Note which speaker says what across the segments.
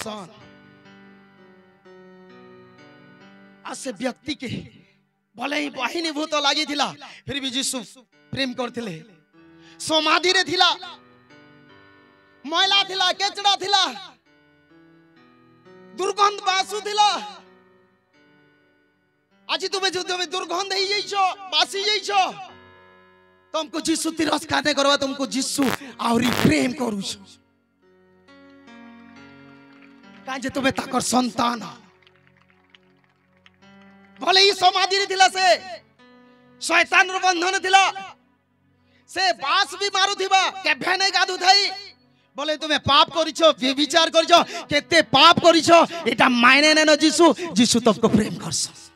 Speaker 1: सन आज से व्यक्ति के भले ही बहिनी भूत लगी थिला फिर भी यीशु प्रेम करथिले समाधि रे थिला मैला थिला केचड़ा थिला दुर्गंध बासु थिला आज तुम्हें जो तुम्हें दुर्गंध ही जाइछो बासी जाइछो तुमको यीशु तिरस्कार करवा तुमको यीशु आउरी प्रेम करूछ काजे तुम्हें ताकर संतान भले ही समाधि थिला से शैतान रो बंधन थिला से बास भी मारू थिबा केभे नै गादु थाई बोले तुम्हें पाप करिछो व्यभिचार करिछो केते पाप करिछो एटा मायने नै न यीशु यीशु तुमको प्रेम करछ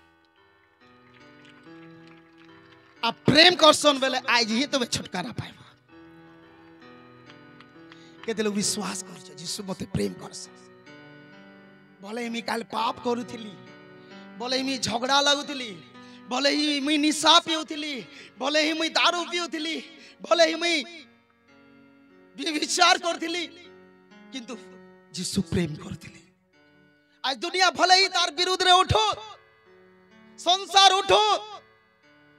Speaker 1: आप प्रेम करसन बेले आज ही तुम्हें छुटकारा पाइबो केते लोग विश्वास करछ यीशु मते प्रेम करछ बोले मी काल पाप करूथिली बोले ही झगड़ा लगुली बोले ही मुई निशा पिउथिली बोले ही मुई दारू पिउथिली बोले ही मुई व्यभिचार करथिली किंतु यीशु प्रेम करथिले आज दुनिया भले ही तार विरुद्ध रे उठो संसार उठो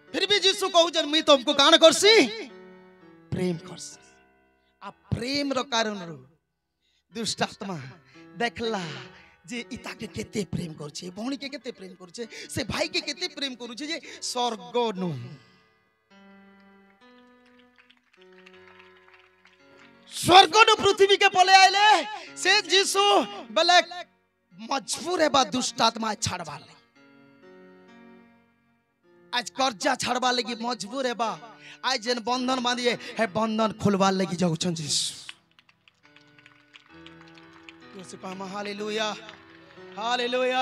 Speaker 1: फिर भी यीशु कहू जे मुई तुमको कान करसी प्रेम करसी आ प्रेम रो कारण रो दुष्ट आत्मा देखला जे इता के केते प्रेम करछे भौणी के केते प्रेम करछे से भाई के केते प्रेम करूछे जे स्वर्ग नु पृथ्वी के पले आइले से यीशु बले मजबूर है बा दुष्ट आत्मा छाड़वा ले आज कर्जा छाड़वा लगी मजबूर है बा आज जन बंधन बांधिए है बंधन खुलवा लगी जाउछन यीशु हालेलुया हालेलुया